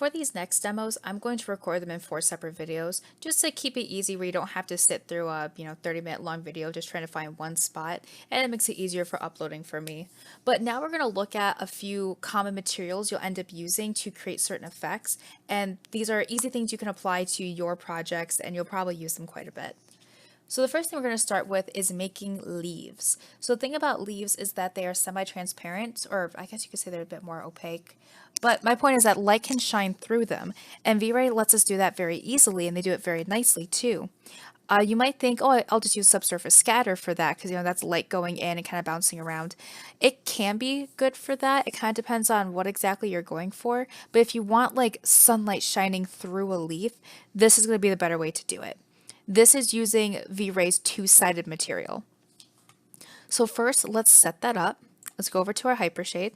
for these next demos, I'm going to record them in 4 separate videos just to keep it easy where you don't have to sit through a 30-minute long video just trying to find one spot, and it makes it easier for uploading for me. But now we're going to look at a few common materials you'll end up using to create certain effects, and these are easy things you can apply to your projects and you'll probably use them quite a bit. So the first thing we're going to start with is making leaves. So the thing about leaves is that they are semi-transparent, or I guess you could say they're a bit more opaque. But my point is that light can shine through them, and V-Ray lets us do that very easily, and they do it very nicely too. You might think, oh, I'll just use subsurface scatter for that because that's light going in and kind of bouncing around. It can be good for that. It kind of depends on what exactly you're going for. But if you want like sunlight shining through a leaf, this is going to be the better way to do it. This is using V-Ray's two-sided material. So first, let's set that up. Let's go over to our hypershade.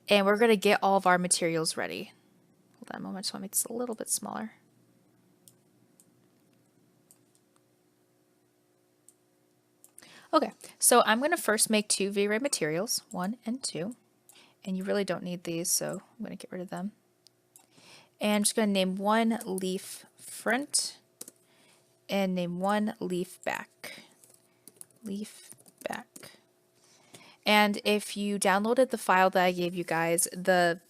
And we're going to get all of our materials ready. Hold on a moment, I just want to make this a little bit smaller. Okay, so I'm going to first make 2 V-Ray materials, 1 and 2. And you really don't need these, so I'm going to get rid of them. And I'm just going to name one leaf front and name one leaf back. Leaf back. And if you downloaded the file that I gave you guys, the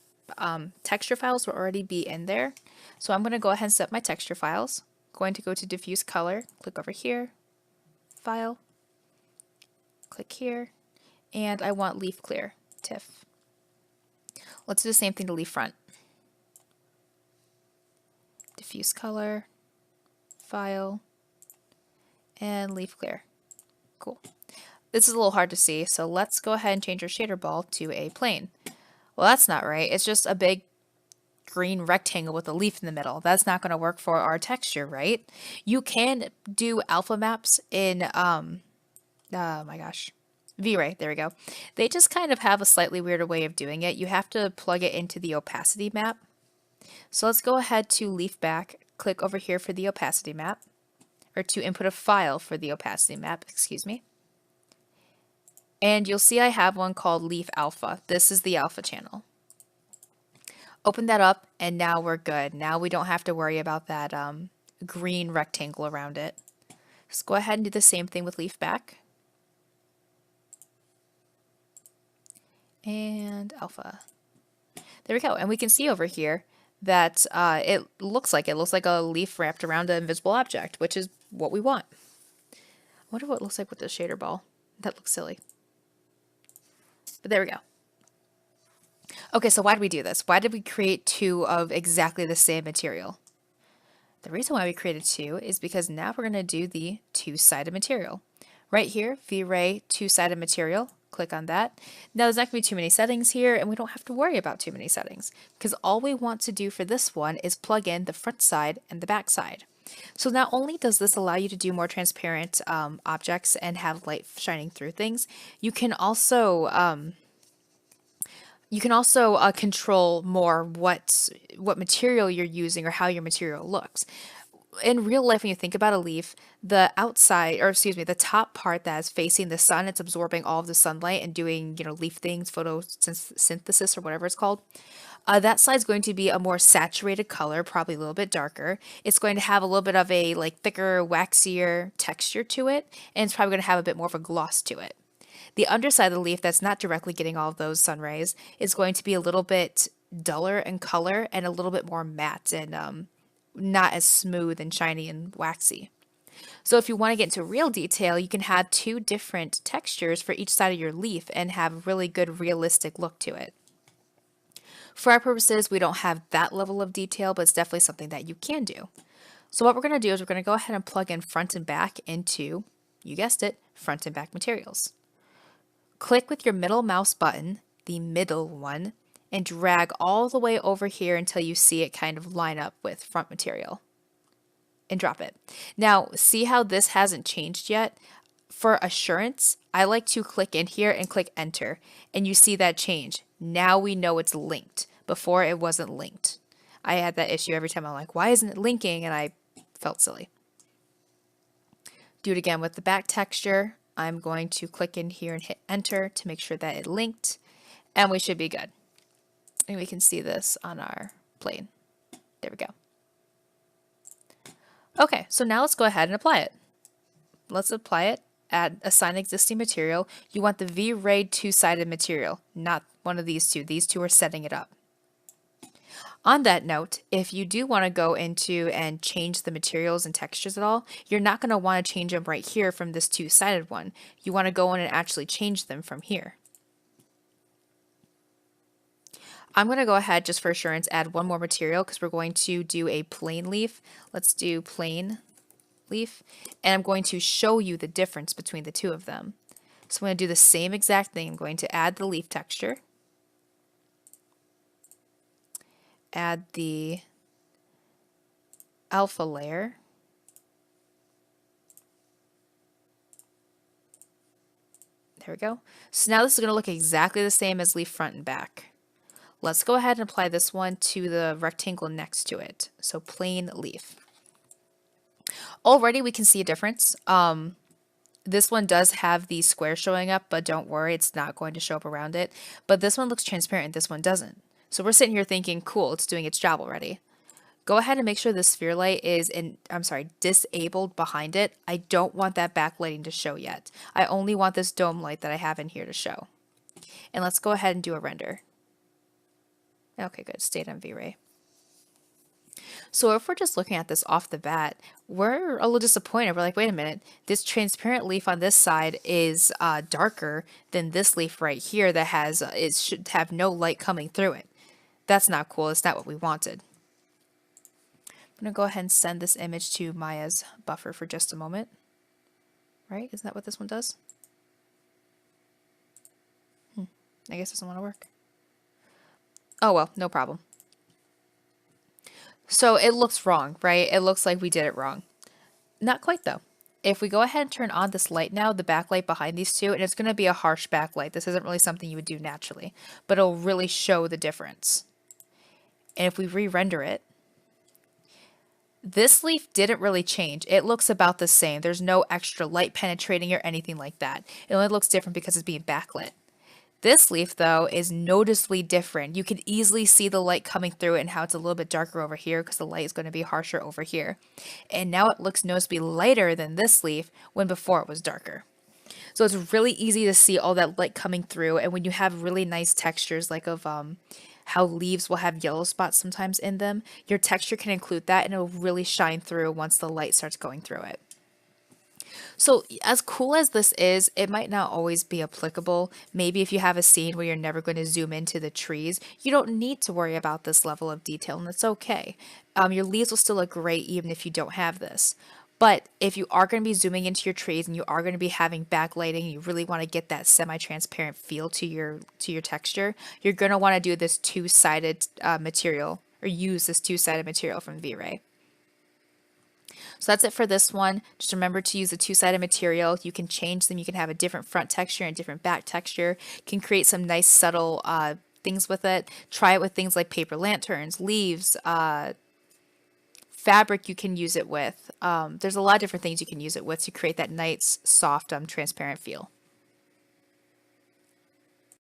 texture files will already be in there. So I'm going to go ahead and set my texture files. Going to go to diffuse color, click over here, file, click here, and I want leaf clear, TIFF. Let's do the same thing to leaf front. Diffuse color, file, and leaf clear. Cool. This is a little hard to see, so let's go ahead and change our shader ball to a plane. Well, that's not right. It's just a big green rectangle with a leaf in the middle. That's not going to work for our texture, right? You can do alpha maps in, oh my gosh, V-Ray, there we go. They just kind of have a slightly weirder way of doing it. You have to plug it into the opacity map. So let's go ahead to leaf back, click over here for the opacity map, or to input a file for the opacity map, excuse me. And you'll see I have one called leaf alpha. This is the alpha channel. Open that up and now we're good. Now we don't have to worry about that green rectangle around it. Just go ahead and do the same thing with leaf back. And alpha. There we go. And we can see over here that it looks like a leaf wrapped around an invisible object, which is what we want. I wonder what it looks like with the shader ball. That looks silly. But there we go. Okay, so why did we do this? Why did we create 2 of exactly the same material? The reason why we created 2 is because now we're going to do the two-sided material. Right here, V-Ray two-sided material. Click on that. Now there's not going to be too many settings here, and we don't have to worry about too many settings because all we want to do for this one is plug in the front side and the back side. So not only does this allow you to do more transparent objects and have light shining through things, you can also control more what material you're using or how your material looks. In real life, when you think about a leaf, the outside, or excuse me, the top part that is facing the sun, it's absorbing all of the sunlight and doing, leaf things, photosynthesis or whatever it's called. That side is going to be a more saturated color, probably a little bit darker. It's going to have a little bit of a thicker, waxier texture to it, and it's probably going to have a bit more of a gloss to it. The underside of the leaf that's not directly getting all of those sun rays is going to be a little bit duller in color and a little bit more matte and not as smooth and shiny and waxy. So if you want to get into real detail, you can have 2 different textures for each side of your leaf and have a really good realistic look to it. For our purposes, we don't have that level of detail, but it's definitely something that you can do. So what we're going to do is we're going to go ahead and plug in front and back into, you guessed it, front and back materials. Click with your middle mouse button, the middle one, and drag all the way over here until you see it kind of line up with front material. And drop it. Now, see how this hasn't changed yet? For assurance, I like to click in here and click enter, and you see that change. Now we know it's linked. Before it wasn't linked. I had that issue every time. I'm like, why isn't it linking? And I felt silly. Do it again with the back texture. I'm going to click in here and hit enter to make sure that it linked, and we should be good. And we can see this on our plane. There we go. Okay, so now let's go ahead and apply it. Let's apply it. Assign existing material. You want the V-Ray two-sided material, not one of these two. These two are setting it up. On that note, if you do want to go into and change the materials and textures at all, you're not going to want to change them right here from this two-sided one. You want to go in and actually change them from here. I'm going to go ahead, just for assurance, add one more material because we're going to do a plain leaf. Let's do plain leaf, and I'm going to show you the difference between the two of them. So I'm going to do the same exact thing. I'm going to add the leaf texture, add the alpha layer, there we go. So now this is going to look exactly the same as leaf front and back. Let's go ahead and apply this one to the rectangle next to it. So plain leaf. Already we can see a difference. This one does have the square showing up, but don't worry, it's not going to show up around it. But this one looks transparent, this one doesn't. So we're sitting here thinking, cool, it's doing its job already. Go ahead and make sure the sphere light is disabled behind it. I don't want that backlighting to show yet. I only want this dome light that I have in here to show. And let's go ahead and do a render. Okay, good, stayed on V-Ray. So if we're just looking at this off the bat, we're a little disappointed. We're like, wait a minute, this transparent leaf on this side is darker than this leaf right here that has, it should have no light coming through it. That's not cool. It's not what we wanted. I'm going to go ahead and send this image to Maya's buffer for just a moment. Right? Isn't that what this one does? I guess it doesn't want to work. Oh well, no problem. So it looks wrong, right? It looks like we did it wrong. Not quite though. If we go ahead and turn on this light now, the backlight behind these two, and it's going to be a harsh backlight. This isn't really something you would do naturally, but it'll really show the difference. And if we re-render it, this leaf didn't really change. It looks about the same. There's no extra light penetrating or anything like that. It only looks different because it's being backlit. This leaf, though, is noticeably different. You can easily see the light coming through it and how it's a little bit darker over here because the light is going to be harsher over here. And now it looks noticeably lighter than this leaf when before it was darker. So it's really easy to see all that light coming through. And when you have really nice textures like of how leaves will have yellow spots sometimes in them, your texture can include that and it'll really shine through once the light starts going through it. So as cool as this is, it might not always be applicable. Maybe if you have a scene where you're never going to zoom into the trees, you don't need to worry about this level of detail, and it's okay. Your leaves will still look great even if you don't have this. But if you are going to be zooming into your trees and you are going to be having backlighting and you really want to get that semi-transparent feel to your texture, you're going to want to do this two-sided material, or use this two-sided material from V-Ray. So that's it for this one. Just remember to use a two-sided material. You can change them. You can have a different front texture and a different back texture. You can create some nice subtle things with it. Try it with things like paper lanterns, leaves, fabric you can use it with. There's a lot of different things you can use it with to create that nice, soft, transparent feel.